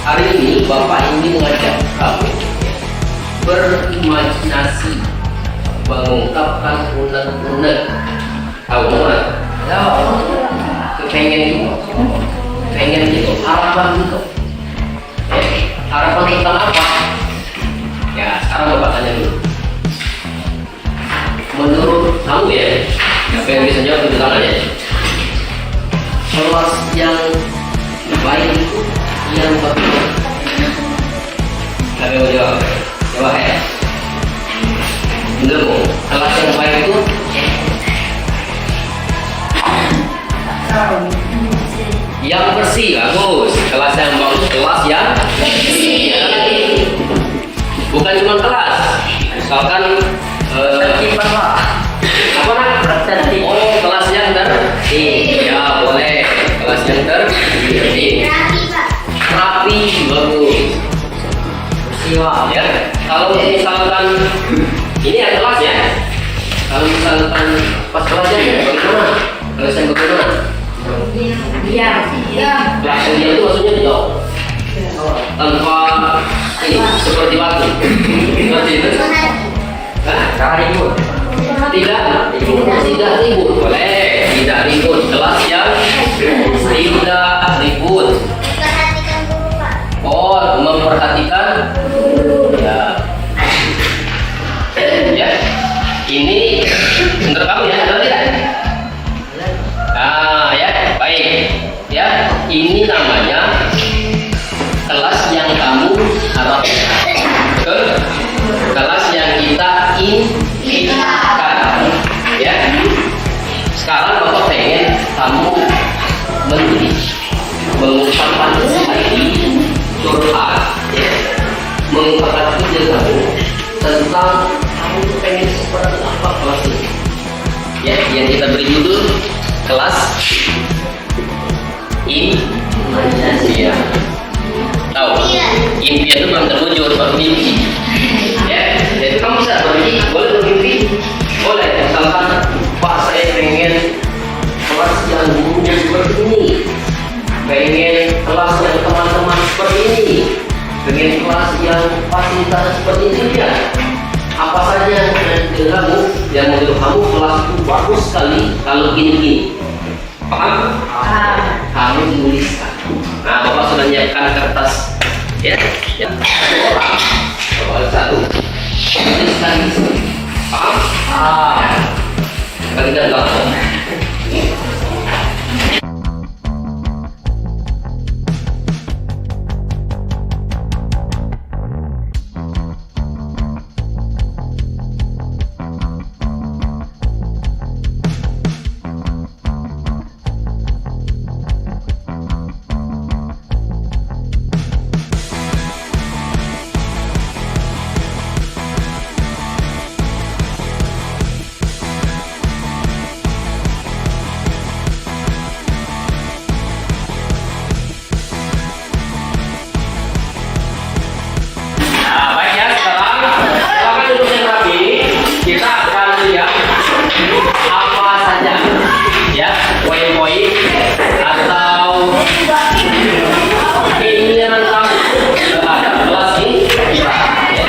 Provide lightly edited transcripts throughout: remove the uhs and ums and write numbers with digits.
Hari ini Bapak ingin mengajak kamu berimajinasi, mengungkapkan unek-unek. Tahu nggak? Pengen gitu, harapan gitu. Harapan tentang apa? Ya, sekarang Bapak tanya dulu. Menurut kamu ya, siapa yang bisa jawab tunjuk tangan ya? Kelas yang baik itu yang bagaimana? Siapa yang mau jawab? Jawab ya. Bener Bu, kelas yang baik itu yang bersih, bagus. Kelas yang bagus, kelas yang bersih. Bukan cuma kelas, misalkan apa nak? Oh, kelas yang tertib. Ya boleh, kelas yang tertib. Rapi, bagus. Bersih ya. Kalau misalkan ini ya kelas ya. Kalau misalkan pas kelasnya bagaimana? Kelas yang bagaimana? Iya. Kelas yang dia itu maksudnya tidak tanpa ini seperti waktu. Seperti itu. Hah? Ribut. Tidak ribut. Boleh. Tidak ribut. Kelas yang tidak ribut. Oh, memperhatikan. Ya. Ya. Ini untuk kamu ya, benar tidak? Nah, ya, baik. Ya, ini namanya kelas yang kamu harapkan. Kelas yang kita inginkan. Ya. Sekarang Bapak pengen kamu menulis, mengungkapkan lagi curhat, ya. Mengungkapkan ide kamu tentang kamu pengen seperti apa kelas ini. Ya, yang kita beri judul kelas impian. Tahu? Impian itu belum terwujud, baru mimpi. Ya, jadi kamu bisa bermimpi, boleh bermimpi, boleh. Misalkan Pak, saya pengen kelas yang gurunya seperti ini, pengen kelas yang teman-teman seperti ini, pengen kelas yang fasilitas seperti ini ya. Apa saja yang menurut kamu kelas itu bagus sekali kalau gini-gini. Paham? Kamu tuliskan. Nah, Bapak sudah menyiapkan kertas ya. Bapak satu. Tuliskan di sini. Paham? Bagian belakang. Kita akan lihat apa saja ya poin-poin atau keinginan kamu terhadap kelas ini kita ya.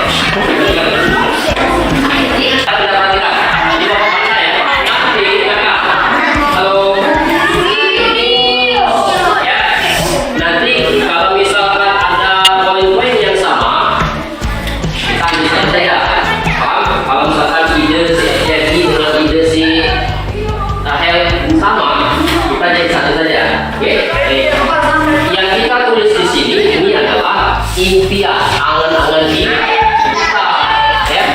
Kita perhatikan di bawah mana ya nanti kakak halo ya nanti kalau misalkan ada poin-poin yang sama kita bisa saja. Kalau misalkan ide si Jackie dengan ide si Rahel sama, kita jadi satu saja. Oke? Yang kita tulis di sini ini adalah impian, angan-angan kita, ya.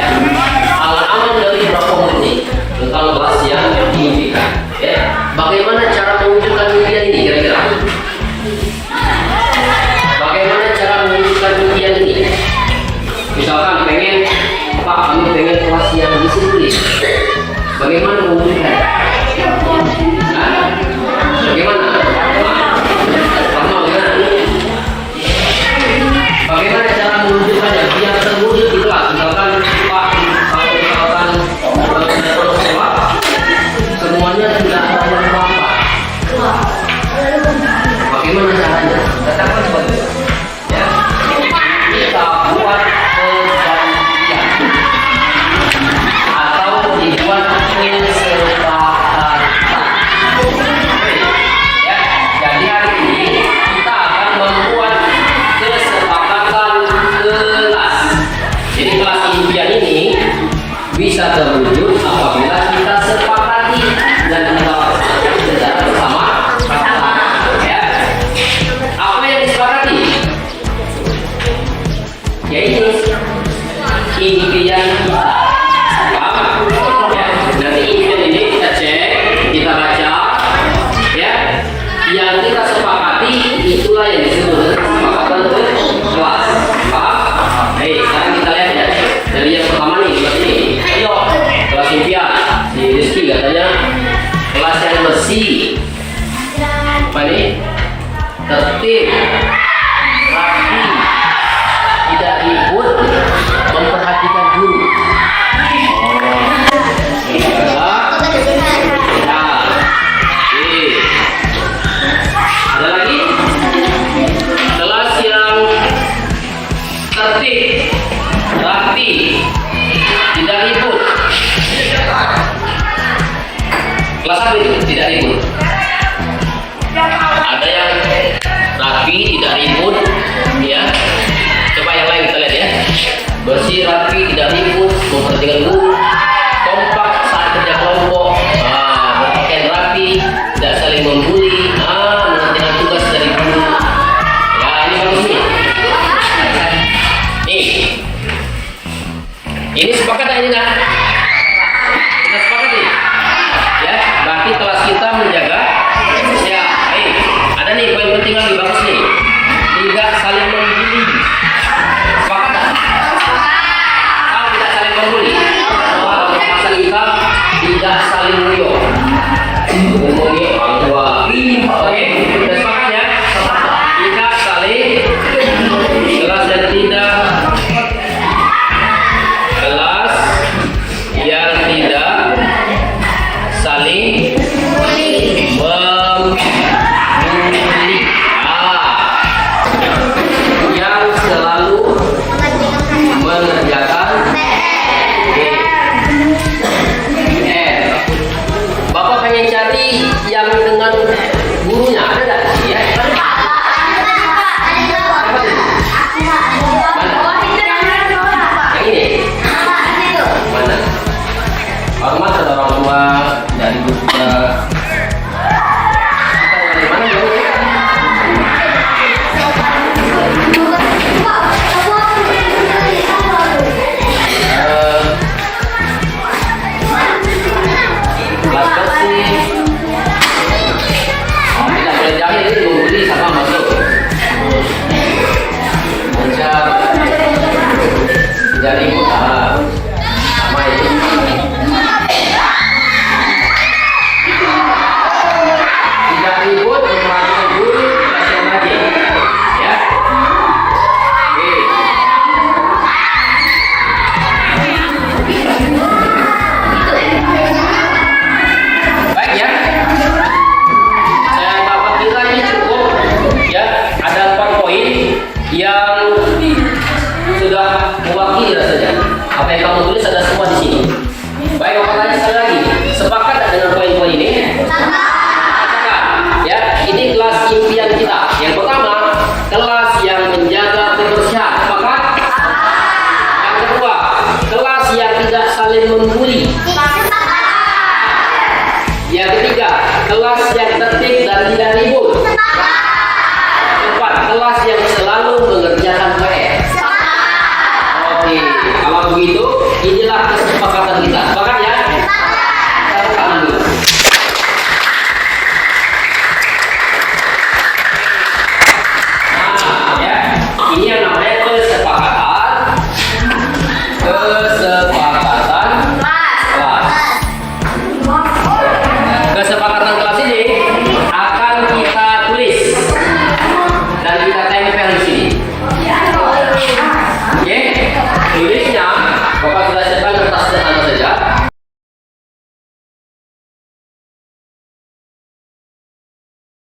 Angan-angan dari Bapak ini tentang kelas yang diimpikan. Ya. Bagaimana cara mewujudkan impian ini kira-kira? Bagaimana cara mewujudkan impian ini? Misalkan pengen Pak, kami pengen kelas yang disiplin. Bagaimana mewujudkan? Bagaimana? Bagaimana cara mewujudkannya biar terwujud di kelas? Misalkan Pak, kalau misalkan semuanya tidak ada yang apa-apa. Bagaimana caranya? Katakan seperti itu. Ya. terwujud apabila kita sepakati dan kita laksanakan secara bersama-sama. Ya. Apa yang disepakati? Yaitu impian kita. Paham? Ya. Nanti impian ini kita cek, kita baca, ya. Yang kita sepakati itulah yang disebut kesepakatan kelas. Paham? Sekarang kita lihat ya. Dari yang pertama nih, kelas ini. Ayo, kelas impian. Si Rizky katanya kelas yang bersih. Apa nih? Tertib, rapi, tidak ribut, memperhatikan guru. Ada lagi? Kelas yang tertib, rapi, tidak ribut. Kelas apa itu? Tidak ribut. Ada yang rapi, tidak ribut, ya. Coba yang lain kita lihat ya. Bersih, rapi, tidak ribut, memperhatikan guru, kompak saat kerja kelompok, berpakaian rapi, tidak saling membuli, mengerjakan tugas dari guru. Ya, ini bagus nih. Nih, ini sepakat tak ini nak? Kita sepakat nih. Ya, berarti kelas kita menjaga. Ya, ada nih poin penting lagi bagus nih. Tidak saling membuli. Sepakat tak? Kalau tidak saling membuli, masa kita tidak saling nguyok. Ngomongnya orang tua. Oke, sudah sepakat ya? Tidak saling. Kelas yang tidak. Kelas yang tidak saling membuli. Yang selalu mengerjakan Bapak pengen cari yang dengan gurunya, ada nggak? Ya. Yang ini? Mana? Hormat pada orang tua dari guru kita. Dari mana ya? Kelas bersih. Tidak boleh jahil, ini membuli sama masuk. Mencar. Tidak ribut, sama itu. Tidak ribut, memperhatikan guru, belajar lagi. Ya. Oke. Baik ya. Bapak kira ini cukup ya. Ada 4 poin yang sudah mewakili rasanya. Apa yang kamu tulis ada semua di sini. Baik, Bapak tanya sekali lagi. Sepakat tak dengan poin-poin ini? Sepakat. Ya, ini kelas impian kita. Yang pertama, kelas yang menjaga kebersihan. Sepakat? Yang kedua, kelas yang tidak saling membuli.